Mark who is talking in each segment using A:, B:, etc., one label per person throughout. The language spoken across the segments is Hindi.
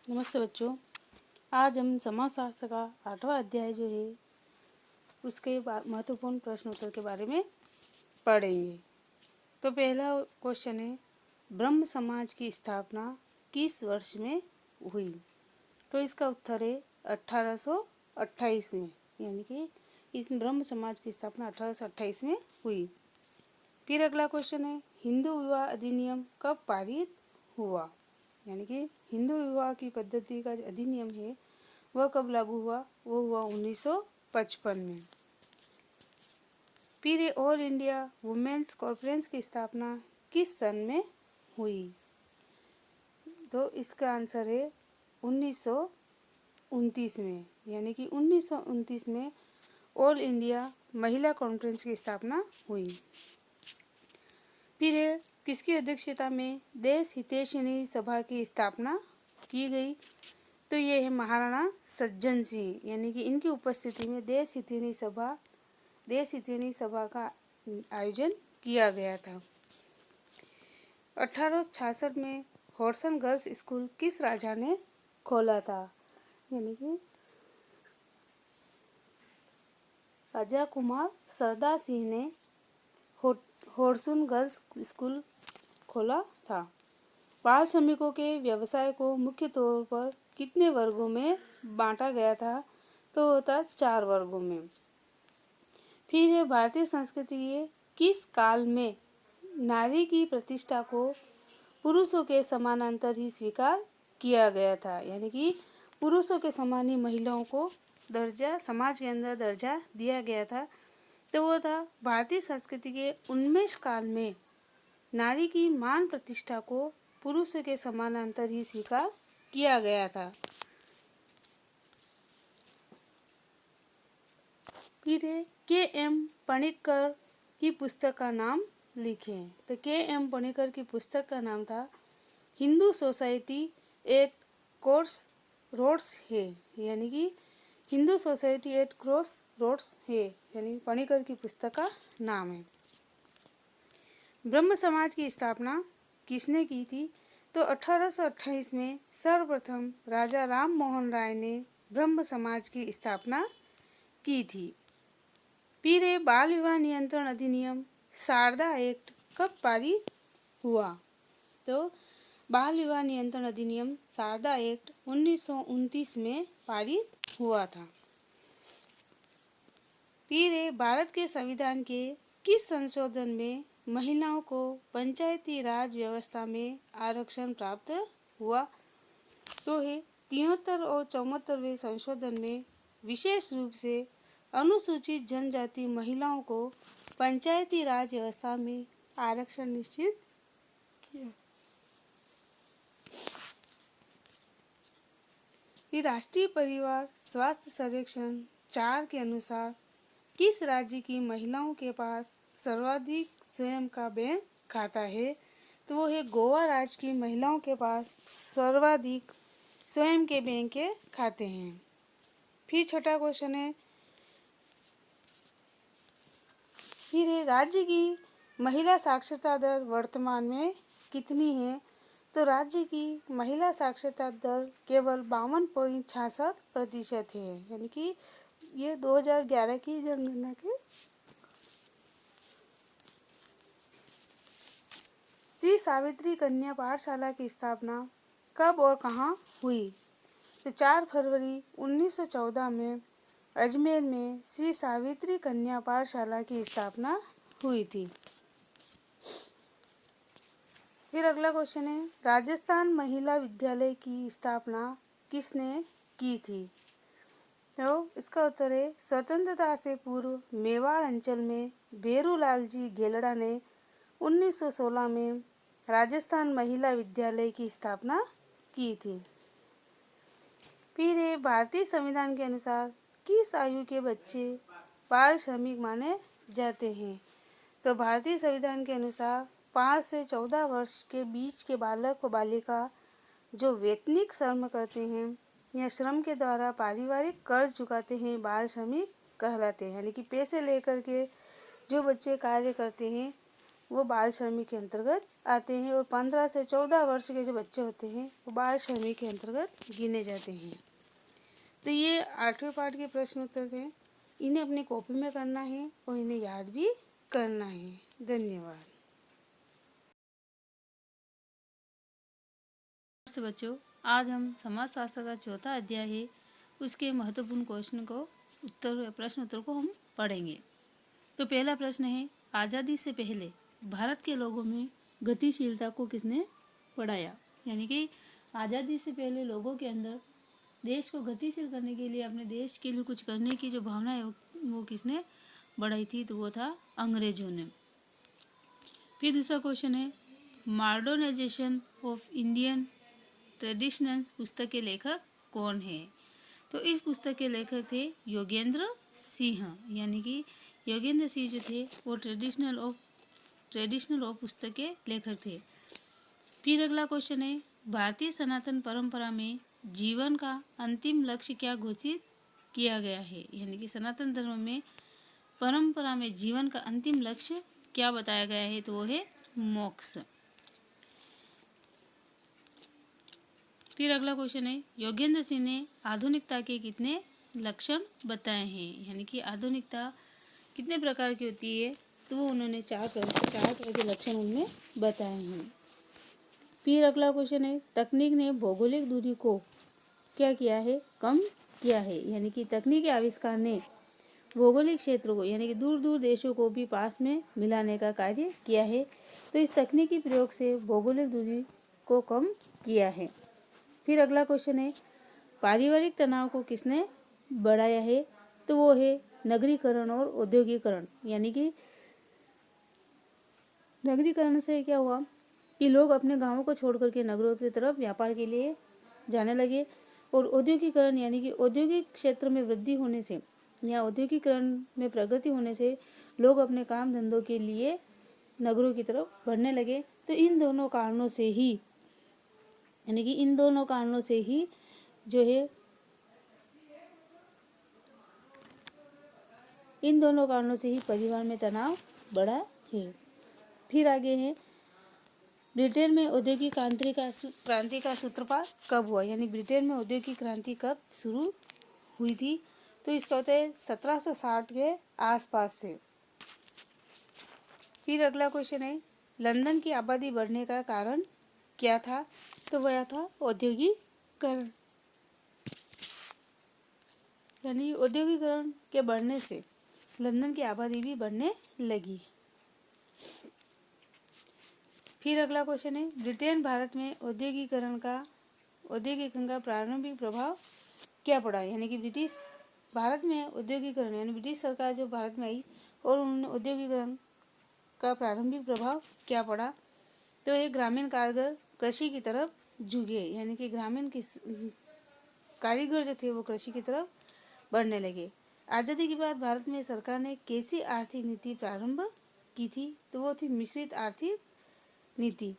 A: नमस्ते बच्चों। आज हम समाजशास्त्र का 8वां अध्याय जो है उसके महत्वपूर्ण प्रश्न उत्तर के बारे में पढ़ेंगे। तो पहला क्वेश्चन है, ब्रह्म समाज की स्थापना किस वर्ष में हुई? तो इसका उत्तर है 1828 में, यानी कि इस ब्रह्म समाज की स्थापना 1828 में हुई। फिर अगला क्वेश्चन है, हिंदू विवाह अधिनियम कब पारित हुआ? यानी कि हिंदू विवाह की पद्धति का अधिनियम है वह कब लागू हुआ? वो हुआ 1955 में। फिर ऑल इंडिया वुमेन्स कॉन्फ्रेंस की स्थापना किस सन में हुई? तो इसका आंसर है 1929 में, यानी कि 1929 में ऑल इंडिया महिला कॉन्फ्रेंस की स्थापना हुई। फिर किसकी अध्यक्षता में देश हितैषिणी सभा की स्थापना की गई? तो ये है महाराणा सज्जन सिंह, यानी कि इनकी उपस्थिति में देश हितैषिणी सभा का आयोजन किया गया था। 1866 में हॉर्सन गर्ल्स स्कूल किस राजा ने खोला था? यानी कि राजा कुमार सरदार सिंह ने हॉर्सन गर्ल्स स्कूल खोला था। बाल श्रमिकों के व्यवसाय को मुख्य तौर पर कितने वर्गों में बांटा गया था? तो होता 4 वर्गों में। फिर भारतीय संस्कृति के किस काल में नारी की प्रतिष्ठा को पुरुषों के समानांतर ही स्वीकार किया गया था? यानी कि पुरुषों के समान ही महिलाओं को दर्जा, समाज के अंदर दर्जा दिया गया था। तो वो था भारतीय संस्कृति के उन्मेष काल में नारी की मान प्रतिष्ठा को पुरुषों के समानांतर ही स्वीकार किया गया था। फिर के.एम. पणिक्कर की पुस्तक का नाम लिखें। तो के.एम. पणिक्कर की पुस्तक का नाम था Hindu society at cross roads है, यानी कि Hindu society at cross roads है, यानी पणिक्कर की पुस्तक का नाम है। ब्रह्म समाज की स्थापना किसने की थी? तो 1828 में सर्वप्रथम राजा राम मोहन राय ने ब्रह्म समाज की स्थापना की थी। फिर बाल विवाह नियंत्रण अधिनियम शारदा एक्ट कब पारित हुआ? तो बाल विवाह नियंत्रण अधिनियम शारदा एक्ट 1929 में पारित हुआ था। फिर भारत के संविधान के किस संशोधन में महिलाओं को पंचायती राज व्यवस्था में आरक्षण प्राप्त हुआ? तो है 73 और 74वें संशोधन में विशेष रूप से अनुसूचित जनजाति महिलाओं को पंचायती राज व्यवस्था में आरक्षण निश्चित किया। फिर राष्ट्रीय परिवार स्वास्थ्य सर्वेक्षण 4 के अनुसार किस राज्य की महिलाओं के पास सर्वाधिक स्वयं का बैंक खाता है? तो वो है गोवा राज्य की महिलाओं के पास सर्वाधिक स्वयं के बैंक के खाते हैं। फिर छठा क्वेश्चन है, फिर राज्य की महिला साक्षरता दर वर्तमान में कितनी है? तो राज्य की महिला साक्षरता दर केवल 52.66% है, यानी कि ये 2011 की जनगणना के। श्री सावित्री कन्या पाठशाला की स्थापना कब और कहाँ हुई? तो 4 फरवरी 1914 में अजमेर में श्री सावित्री कन्या पाठशाला की स्थापना हुई थी। फिर अगला क्वेश्चन है, राजस्थान महिला विद्यालय की स्थापना किसने की थी? तो इसका उत्तर है स्वतंत्रता से पूर्व मेवाड़ अंचल में भेरूलाल जी गेलड़ा ने 1916 में राजस्थान महिला विद्यालय की स्थापना की थी। फिर भारतीय संविधान के अनुसार किस आयु के बच्चे बाल श्रमिक माने जाते हैं? तो भारतीय संविधान के अनुसार 5 से 14 वर्ष के बीच के बालक व बालिका जो वैतनिक श्रम करते हैं या श्रम के द्वारा पारिवारिक कर्ज चुकाते हैं बाल श्रमिक कहलाते हैं, यानी कि पैसे लेकर के जो बच्चे कार्य करते हैं वो बाल श्रमिक के अंतर्गत आते हैं और 15 से 14 वर्ष के जो बच्चे होते हैं वो बाल श्रमिक के अंतर्गत गिने जाते हैं। तो ये 8वें पाठ के प्रश्न उत्तर थे। इन्हें अपनी कॉपी में करना है और इन्हें याद भी करना है। धन्यवाद। बच्चों, आज हम समाजशास्त्र का चौथा अध्याय है उसके महत्वपूर्ण क्वेश्चन को प्रश्न उत्तर को हम पढ़ेंगे। तो पहला प्रश्न है, आज़ादी से पहले भारत के लोगों में गतिशीलता को किसने बढ़ाया? यानी कि आज़ादी से पहले लोगों के अंदर देश को गतिशील करने के लिए, अपने देश के लिए कुछ करने की जो भावना है वो किसने बढ़ाई थी? तो वो था अंग्रेजों ने। फिर दूसरा क्वेश्चन है, मॉडर्नाइजेशन ऑफ इंडियन ट्रेडिशनल्स पुस्तक के लेखक कौन है? तो इस पुस्तक के लेखक थे योगेंद्र सिंह। यानी कि योगेंद्र सिंह जो थे वो ट्रेडिशनल ऑफ पुस्तक के लेखक थे। फिर अगला क्वेश्चन है, भारतीय सनातन परंपरा में जीवन का अंतिम लक्ष्य क्या घोषित किया गया है? यानी कि सनातन धर्म में परंपरा में जीवन का अंतिम लक्ष्य क्या बताया गया है? तो वो है मोक्ष। फिर अगला क्वेश्चन है, योगेंद्र सिंह ने आधुनिकता के कितने लक्षण बताए हैं? यानी कि आधुनिकता कितने प्रकार की होती है? तो वो उन्होंने चार तरह के लक्षण उनमें बताए हैं। फिर अगला क्वेश्चन है, तकनीक ने भौगोलिक दूरी को क्या किया है? कम किया है। यानी कि तकनीक के आविष्कार ने भौगोलिक क्षेत्रों को, यानी कि दूर दूर देशों को भी पास में मिलाने का कार्य किया है। तो इस तकनीकी प्रयोग से भौगोलिक दूरी को कम किया है। फिर अगला क्वेश्चन है, पारिवारिक तनाव को किसने बढ़ाया है? तो वो है नगरीकरण और औद्योगिकरण। यानी कि नगरीकरण से क्या हुआ कि लोग अपने गांवों को छोड़ करके नगरों की तरफ व्यापार के लिए जाने लगे, और औद्योगिकरण यानी कि औद्योगिक क्षेत्र में वृद्धि होने से या औद्योगिकरण में प्रगति होने से लोग अपने काम धंधों के लिए नगरों की तरफ बढ़ने लगे। तो इन दोनों कारणों से ही, यानी कि इन दोनों कारणों से ही जो है, इन दोनों कारणों से ही परिवार में तनाव बढ़ा है। फिर आगे है, ब्रिटेन में औद्योगिक क्रांति का सूत्रपात कब हुआ? यानी ब्रिटेन में औद्योगिक क्रांति कब शुरू हुई थी? तो इसका होता है 1760 के आसपास से। फिर अगला क्वेश्चन है, लंदन की आबादी बढ़ने का कारण क्या था? तो वह था औद्योगिकरण। यानी औद्योगिकरण के बढ़ने से लंदन की आबादी भी बढ़ने लगी। फिर अगला क्वेश्चन है, ब्रिटेन भारत में औद्योगिकरण का प्रारंभिक प्रभाव क्या पड़ा? यानी कि ब्रिटिश भारत में औद्योगिकरण, यानी ब्रिटिश सरकार जो भारत में आई और उन्होंने औद्योगिकरण का प्रारंभिक प्रभाव क्या पड़ा? तो ये ग्रामीण कारीगर कृषि की तरफ झुके। यानी कि ग्रामीण कारीगर जो थे वो कृषि की तरफ बढ़ने लगे। आज़ादी के बाद भारत में सरकार ने कैसी आर्थिक नीति प्रारंभ की थी? तो वो थी मिश्रित आर्थिक नीति।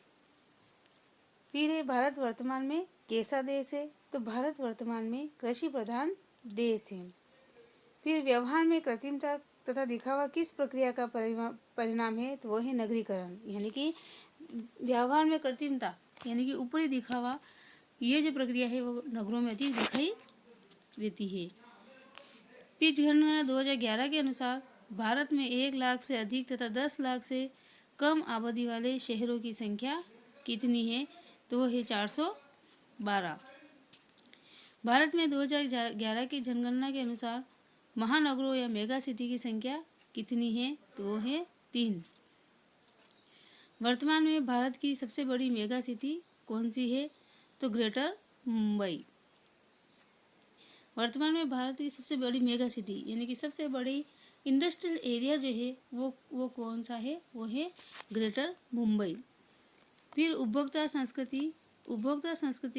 A: फिर है, भारत वर्तमान में कैसा देश है? तो भारत वर्तमान में कृषि प्रधान देश है। फिर व्यवहार में कृत्रिमता तथा दिखावा किस प्रक्रिया का परिणाम है? तो वो है नगरीकरण। यानी कि व्यवहार में कृत्रिमता यानी कि ऊपरी दिखावा, ये जो प्रक्रिया है वो नगरों में अधिक दिखाई देती है। फिर जनगणना 2011 के अनुसार भारत में 1 लाख से अधिक तथा 10 लाख से कम आबादी वाले शहरों की संख्या कितनी है? तो वो है 412। भारत में 2011 की जनगणना के अनुसार महानगरों या मेगा सिटी की संख्या कितनी है? तो वो है 3। वर्तमान में भारत की सबसे बड़ी मेगा सिटी कौन सी है? तो ग्रेटर मुंबई। वर्तमान में भारत की सबसे बड़ी मेगा सिटी यानी कि सबसे बड़ी इंडस्ट्रियल एरिया जो है वो कौन सा है? वो है ग्रेटर मुंबई। फिर उपभोक्ता संस्कृति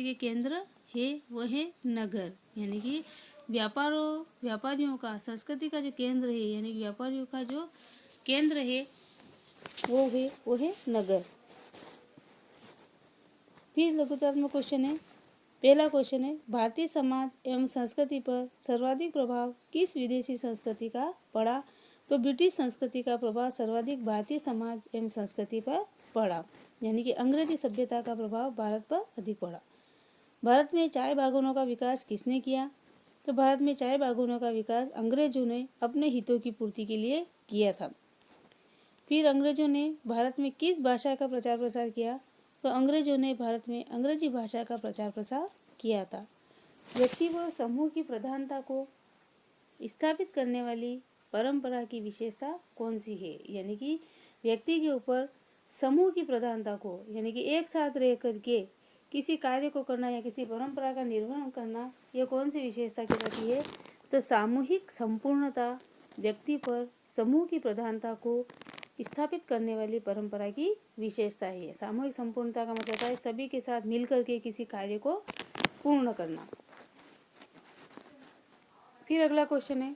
A: के केंद्र है वो है नगर। यानी कि व्यापारियों का संस्कृति का जो केंद्र है, यानी कि व्यापारियों का जो केंद्र है वो है नगर। फिर लघुतात्मक क्वेश्चन है। पहला क्वेश्चन है, भारतीय समाज एवं संस्कृति पर सर्वाधिक प्रभाव किस विदेशी संस्कृति का पड़ा? तो ब्रिटिश संस्कृति का प्रभाव सर्वाधिक भारतीय समाज एवं संस्कृति पर पड़ा, यानी कि अंग्रेजी सभ्यता का प्रभाव भारत पर अधिक पड़ा। भारत में चाय बागानों का विकास किसने किया? तो भारत में चाय बागानों का विकास अंग्रेजों ने अपने हितों की पूर्ति के लिए किया था। फिर अंग्रेजों ने भारत में किस भाषा का प्रचार प्रसार किया? तो अंग्रेजों ने भारत में अंग्रेजी भाषा का प्रचार प्रसार किया था। व्यक्ति व समूह की प्रधानता को स्थापित करने वाली परंपरा की विशेषता कौन सी है? यानी कि व्यक्ति के ऊपर समूह की प्रधानता को, यानी कि एक साथ रह करके किसी कार्य को करना या किसी परंपरा का निर्वहन करना, यह कौन सी विशेषता कहलाती है? तो सामूहिक संपूर्णता व्यक्ति पर समूह की प्रधानता को स्थापित करने वाली परंपरा की विशेषता है। सामूहिक संपूर्णता का मतलब है सभी के साथ मिलकर के किसी कार्य को पूर्ण करना। फिर अगला क्वेश्चन है,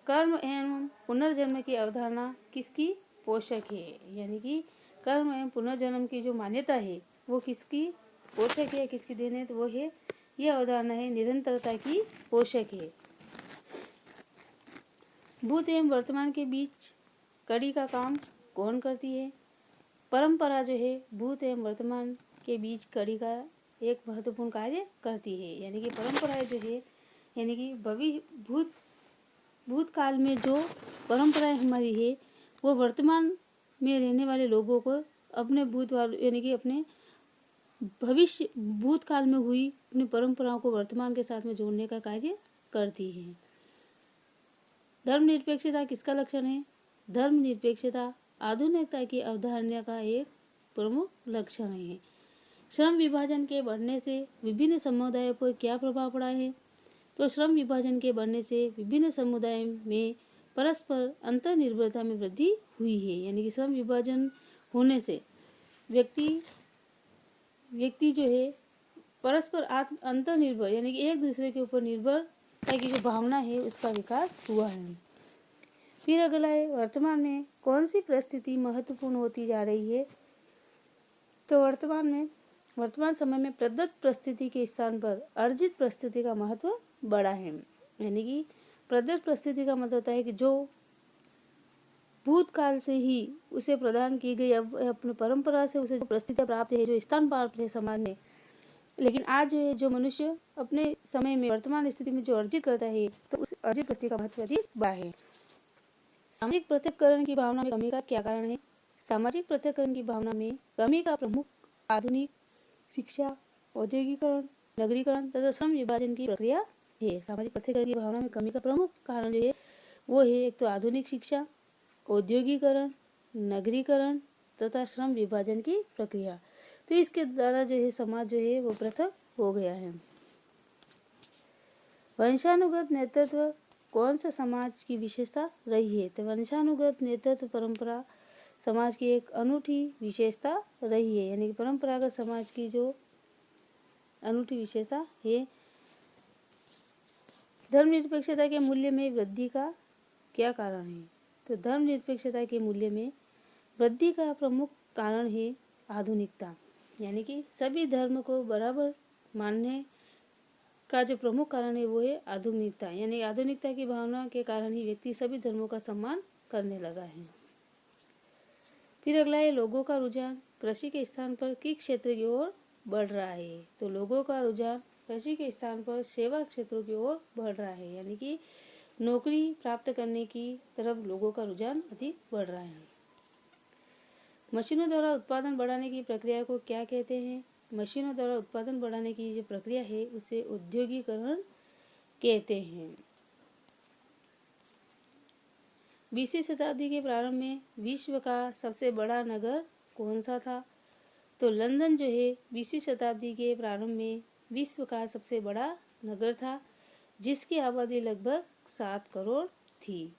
A: कर्म एवं पुनर्जन्म की अवधारणा किसकी पोषक है? यानी कि कर्म एवं पुनर्जन्म की जो मान्यता है वो किसकी पोषक है, किसकी देन है? तो वो है, यह अवधारणा है निरंतरता की पोषक है। भूत एवं वर्तमान के बीच कड़ी का काम कौन करती है? परंपरा जो है भूत एवं वर्तमान के बीच कड़ी का एक महत्वपूर्ण कार्य करती है। यानी कि परंपराएं जो है, यानी कि भूतकाल में जो परंपराएं हमारी है वो वर्तमान में रहने वाले लोगों को अपने यानी कि अपने भविष्य भूतकाल में हुई अपनी परंपराओं को वर्तमान के साथ में जोड़ने का कार्य करती है। धर्मनिरपेक्षता किसका लक्षण है? धर्मनिरपेक्षता आधुनिकता की अवधारणा का एक प्रमुख लक्षण है। श्रम विभाजन के बढ़ने से विभिन्न समुदायों पर क्या प्रभाव पड़ा है? तो श्रम विभाजन के बढ़ने से विभिन्न समुदायों में परस्पर अंतर्निर्भरता में वृद्धि हुई है। यानी कि श्रम विभाजन होने से व्यक्ति जो है परस्पर अंतर्निर्भर, यानी कि एक दूसरे के ऊपर निर्भरता की जो भावना है उसका विकास हुआ है। फिर अगला है, वर्तमान में कौन सी परिस्थिति महत्वपूर्ण होती जा रही है? तो वर्तमान समय में प्रदत्त परिस्थिति के स्थान पर अर्जित परिस्थिति का महत्व बड़ा है। यानी कि प्रदत्त परिस्थिति का मतलब होता है कि जो भूतकाल से ही उसे प्रदान की गई अपनी परंपरा से उसे जो परिस्थितियाँ प्राप्त है, जो स्थान प्राप्त है समाज में, लेकिन आज जो मनुष्य अपने समय में वर्तमान स्थिति में जो अर्जित करता है तो उस अर्जित परिस्थिति का महत्व अधिक बड़ा है। सामाजिक पृथक्करण की भावना में कमी का क्या कारण है? सामाजिक पृथक्करण की भावना में कमी का प्रमुख आधुनिक शिक्षा, औद्योगिकरण, नगरीकरण तथा श्रम विभाजन की प्रक्रिया है। सामाजिक पृथक्करण की भावना में कमी का प्रमुख कारण जो है वो है एक तो आधुनिक शिक्षा, औद्योगिकरण, नगरीकरण तथा श्रम विभाजन की प्रक्रिया। तो इसके द्वारा जो है समाज जो है वो पृथक हो गया है। वंशानुगत नेतृत्व कौन सा समाज की विशेषता रही है? तो वंशानुगत नेतृत्व परंपरा समाज की एक अनूठी विशेषता रही है। यानी कि परंपरागत समाज की जो अनूठी विशेषता है। धर्मनिरपेक्षता के मूल्य में वृद्धि का क्या कारण है? तो धर्मनिरपेक्षता के मूल्य में वृद्धि का प्रमुख कारण है आधुनिकता। यानी कि सभी धर्म को बराबर मानने का जो प्रमुख कारण है वो है आधुनिकता। यानी आधुनिकता की भावना के कारण ही व्यक्ति सभी धर्मों का सम्मान करने लगा है। फिर अगला है, लोगों का रुझान कृषि के स्थान पर किस क्षेत्र की ओर बढ़ रहा है? तो लोगों का रुझान कृषि के स्थान पर सेवा क्षेत्रों की ओर बढ़ रहा है। यानी कि नौकरी प्राप्त करने की तरफ लोगों का रुझान अधिक बढ़ रहा है। मशीनों द्वारा उत्पादन बढ़ाने की प्रक्रिया को क्या कहते हैं? मशीनों द्वारा उत्पादन बढ़ाने की जो प्रक्रिया है उसे औद्योगिकरण कहते हैं। 20वीं शताब्दी के प्रारंभ में विश्व का सबसे बड़ा नगर कौन सा था? तो लंदन जो है 20वीं शताब्दी के प्रारंभ में विश्व का सबसे बड़ा नगर था, जिसकी आबादी लगभग 7 करोड़ थी।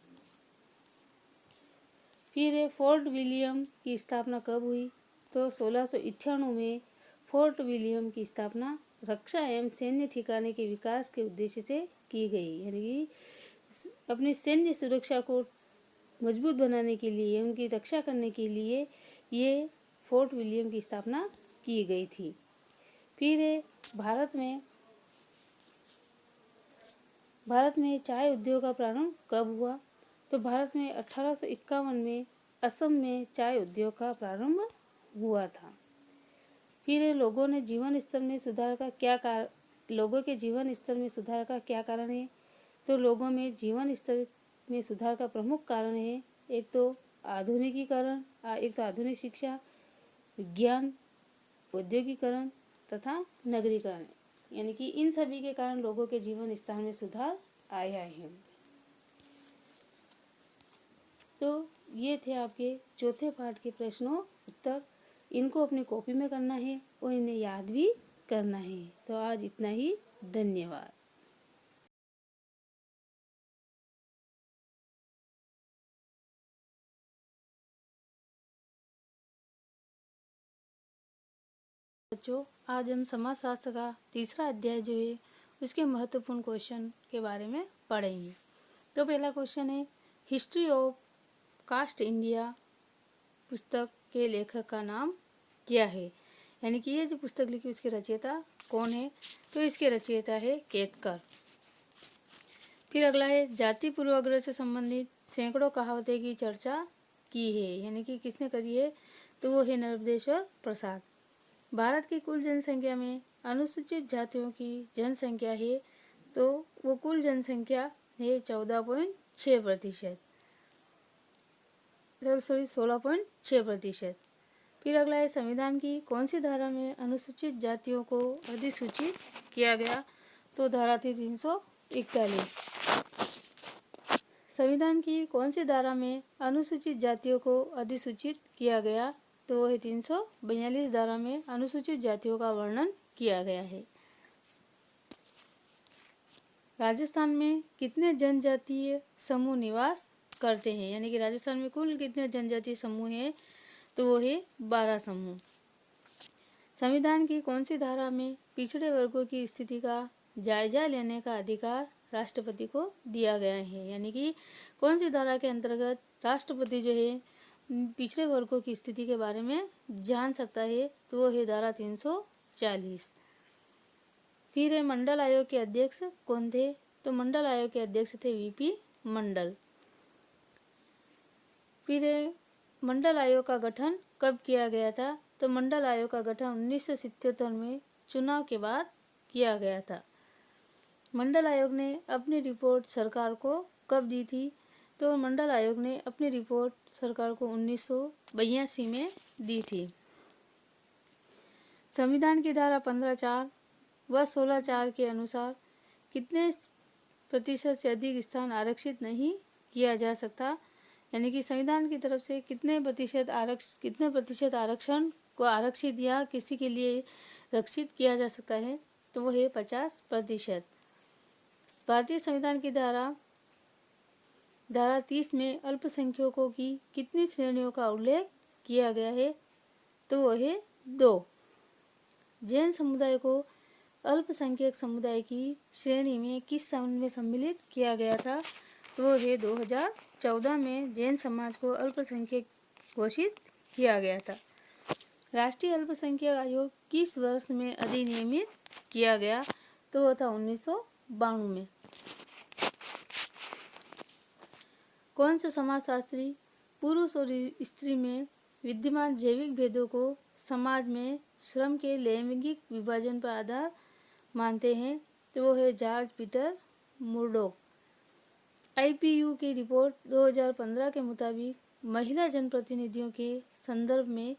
A: फिर फोर्ट विलियम की स्थापना कब हुई? तो 1698 में फोर्ट विलियम की स्थापना रक्षा एवं सैन्य ठिकाने के विकास के उद्देश्य से की गई। यानी कि अपनी सैन्य सुरक्षा को मजबूत बनाने के लिए, उनकी रक्षा करने के लिए ये फोर्ट विलियम की स्थापना की गई थी। फिर भारत में चाय उद्योग का प्रारंभ कब हुआ? तो भारत में 1851 में असम में चाय उद्योग का प्रारंभ हुआ था। फिर लोगों के जीवन स्तर में सुधार का क्या कारण है? तो लोगों में जीवन स्तर में सुधार का प्रमुख कारण है एक तो आधुनिक शिक्षा, विज्ञान, औद्योगिकरण तथा नगरीकरण, यानी कि इन सभी के कारण लोगों के जीवन स्तर में सुधार आया है। तो ये थे आपके चौथे पाठ के प्रश्नों उत्तर। इनको अपनी कॉपी में करना है और इन्हें याद भी करना है। तो आज इतना ही, धन्यवाद। बच्चों, आज हम समाजशास्त्र का तीसरा अध्याय जो है उसके महत्वपूर्ण क्वेश्चन के बारे में पढ़ेंगे। तो पहला क्वेश्चन है, हिस्ट्री ऑफ कास्ट इंडिया पुस्तक के लेखक का नाम क्या है? यानी कि ये जो पुस्तक लिखी उसके रचयिता कौन है? तो इसके रचयिता है केतकर। फिर अगला है, जाति पूर्वाग्रह से संबंधित सैकड़ों कहावतें की चर्चा की है, यानी कि किसने करी है? तो वो है नर्मदेश्वर प्रसाद। भारत की कुल जनसंख्या में अनुसूचित जातियों की जनसंख्या है तो वो कुल जनसंख्या है 14.6%, 16.6%। फिर अगला है, संविधान की कौन सी धारा में अनुसूचित जातियों को अधिसूचित किया गया? तो धारा थी 341। संविधान की कौन सी धारा में अनुसूचित जातियों को अधिसूचित किया गया? तो वो है 342 धारा में अनुसूचित जातियों का वर्णन किया गया है। राजस्थान में कितने जनजातीय समूह निवास करते हैं? यानी कि राजस्थान में कुल कितने जनजातीय समूह हैं? तो वो है 12 समूह। संविधान की कौन सी धारा में पिछड़े वर्गों की स्थिति का जायजा लेने का अधिकार राष्ट्रपति को दिया गया है? यानी कि कौन सी धारा के अंतर्गत राष्ट्रपति जो है पिछड़े वर्गों की स्थिति के बारे में जान सकता है? तो वो है धारा 340। फिर है, मंडल आयोग के अध्यक्ष कौन थे? तो मंडल आयोग के अध्यक्ष थे वीपी मंडल। फिर है, मंडल आयोग का गठन कब किया गया था? तो मंडल आयोग का गठन 1977 में चुनाव के बाद किया गया था। मंडल आयोग ने अपनी रिपोर्ट सरकार को कब दी थी? तो मंडल आयोग ने अपनी रिपोर्ट सरकार को 1982 में दी थी। संविधान की धारा 15(4) व 16(4) के अनुसार कितने प्रतिशत से अधिक स्थान आरक्षित नहीं किया जा सकता? यानी कि संविधान की तरफ से कितने प्रतिशत आरक्षण को आरक्षित या किसी के लिए रक्षित किया जा सकता है? तो वो है 50%। भारतीय संविधान की धारा 30 में अल्पसंख्यकों की कितनी श्रेणियों का उल्लेख किया गया है? तो वो है 2। जैन समुदाय को अल्पसंख्यक समुदाय की श्रेणी में किस सन में सम्मिलित किया गया था? तो वो है 2014 में जैन समाज को अल्पसंख्यक घोषित किया गया था। राष्ट्रीय अल्पसंख्यक आयोग किस वर्ष में अधिनियमित किया गया? तो वो था 1992 में। कौन सा समाजशास्त्री पुरुष और स्त्री में विद्यमान जैविक भेदों को समाज में श्रम के लैंगिक विभाजन पर आधार मानते हैं? तो वो है जॉर्ज पीटर मुर्डॉक। आईपीयू की रिपोर्ट 2015 के मुताबिक महिला जनप्रतिनिधियों के संदर्भ में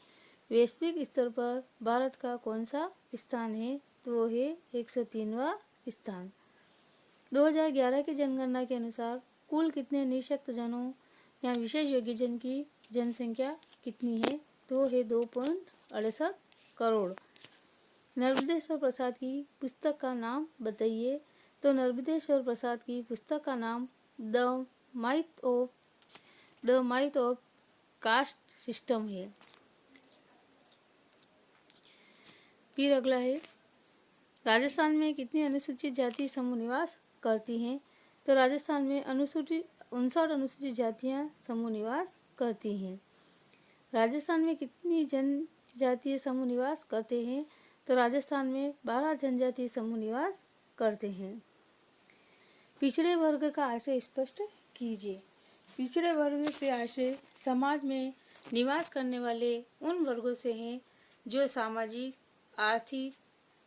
A: वैश्विक स्तर पर भारत का कौन सा स्थान है? तो वो है 103वां स्थान। 2011 की जनगणना के अनुसार कुल कितने निःशक्त जनों या विशेष योग्य जन की जनसंख्या कितनी है? तो वो है 2.68 करोड़। नर्मदेश्वर प्रसाद की पुस्तक का नाम बताइए। तो नर्मदेश्वर प्रसाद की पुस्तक का नाम द माइथ ऑफ कास्ट सिस्टम है। फिर अगला है, राजस्थान में कितनी अनुसूचित जाति समूह निवास करती हैं? तो राजस्थान में 59 अनुसूचित जातियां समूह निवास करती हैं। राजस्थान में कितनी जनजातीय समूह निवास करते हैं? तो राजस्थान में 12 जनजातीय समूह निवास करते हैं। पिछड़े वर्ग का आशय स्पष्ट कीजिए। पिछड़े वर्ग से आशय समाज में निवास करने वाले उन वर्गों से हैं जो सामाजिक, आर्थिक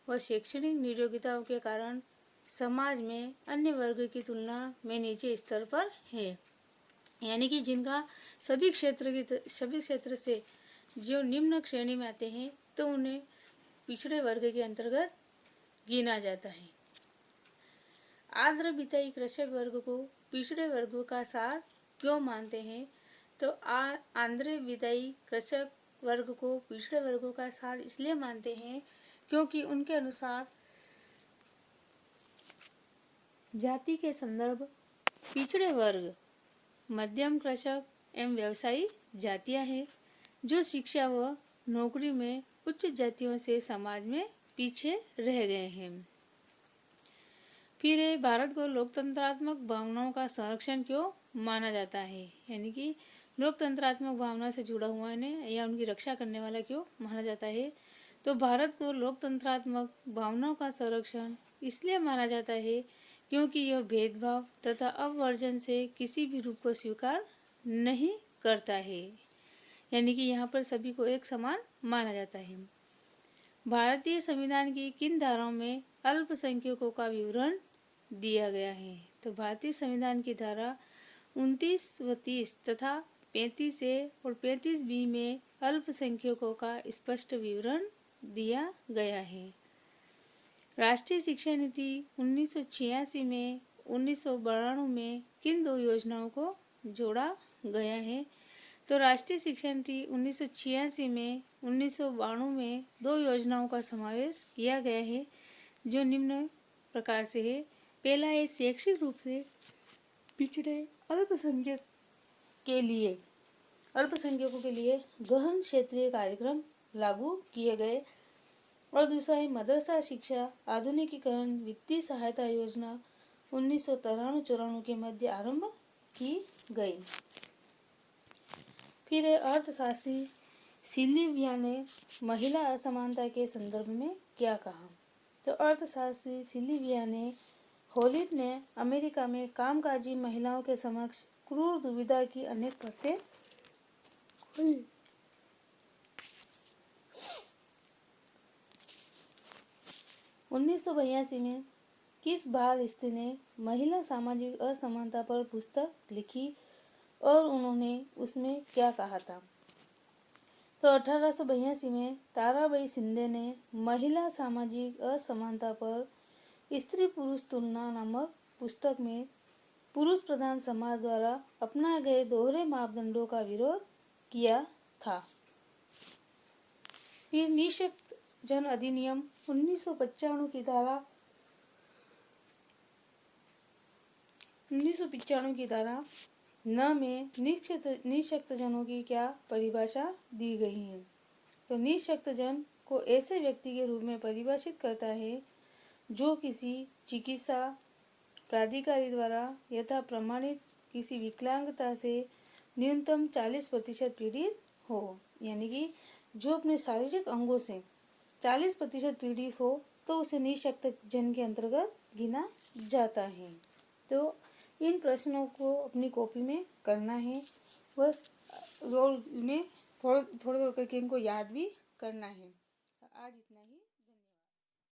A: व शैक्षणिक नियोग्यताओं के कारण समाज में अन्य वर्ग की तुलना में नीचे स्तर पर है। यानी कि जिनका सभी क्षेत्र से जो निम्न श्रेणी में आते हैं तो उन्हें पिछड़े वर्ग के अंतर्गत गिना जाता है। आंध्र बिताई कृषक वर्ग को पिछड़े वर्गों का सार क्यों मानते हैं? तो आंध्र बिताई कृषक वर्ग को पिछड़े वर्गों का सार इसलिए मानते हैं क्योंकि उनके अनुसार जाति के संदर्भ पिछड़े वर्ग मध्यम कृषक एवं व्यवसायी जातियां हैं जो शिक्षा व नौकरी में उच्च जातियों से समाज में पीछे रह गए हैं। फिर भारत को लोकतंत्रात्मक भावनाओं का संरक्षण क्यों माना जाता है? यानी कि लोकतंत्रात्मक भावना से जुड़ा हुआ है या उनकी रक्षा करने वाला क्यों माना जाता है? तो भारत को लोकतंत्रात्मक भावनाओं का संरक्षण इसलिए माना जाता है क्योंकि यह भेदभाव तथा अपवर्जन से किसी भी रूप को स्वीकार नहीं करता है। यानी कि यहाँ पर सभी को एक समान माना जाता है। भारतीय संविधान की किन धाराओं में अल्पसंख्यकों का विवरण दिया गया है? तो भारतीय संविधान की धारा 29 व 30 तथा 35 ए और 35 बी में अल्पसंख्यकों का स्पष्ट विवरण दिया गया है। राष्ट्रीय शिक्षा नीति 1986 में 1992 में किन दो योजनाओं को जोड़ा गया है? तो राष्ट्रीय शिक्षा नीति 1986 में 1992 में दो योजनाओं का समावेश किया गया है जो निम्न प्रकार से है। पहला है शैक्षिक रूप से पिछड़े अल्पसंख्यकों के लिए गहन क्षेत्रीय कार्यक्रम लागू किए गए और दूसरा है मदरसा शिक्षा आधुनिकीकरण वित्तीय सहायता योजना 1993-94 के मध्य आरंभ की गई। फिर अर्थशास्त्री सिल्विया ने महिला असमानता के संदर्भ में क्या कहा? तो अर्थशास्त्री सिल्विया ने होलिट ने अमेरिका में कामकाजी महिलाओं के समक्ष क्रूर दुविधा की अनेक परतें खोली। 1982 में किस बाल स्त्री ने महिला सामाजिक असमानता पर पुस्तक लिखी और उन्होंने उसमें क्या कहा था? तो 1882 में ताराबाई शिंदे ने महिला सामाजिक असमानता पर स्त्री पुरुष तुलना नामक पुस्तक में पुरुष प्रधान समाज द्वारा अपनाए गए दोहरे मापदंडों का विरोध किया था। फिर निःशक्त जन अधिनियम 1995 की धारा 9 में निःशक्त जनों की क्या परिभाषा दी गई है? तो निःशक्त जन को ऐसे व्यक्ति के रूप में परिभाषित करता है जो किसी चिकित्सा प्राधिकारी द्वारा यथा प्रमाणित किसी विकलांगता से न्यूनतम 40% पीड़ित हो। यानी कि जो अपने शारीरिक अंगों से 40% पीड़ित हो तो उसे निःशक्त जन के अंतर्गत गिना जाता है। तो इन प्रश्नों को अपनी कॉपी में करना है बस, और उन्हें थोड़ा करके इनको याद भी करना है। आज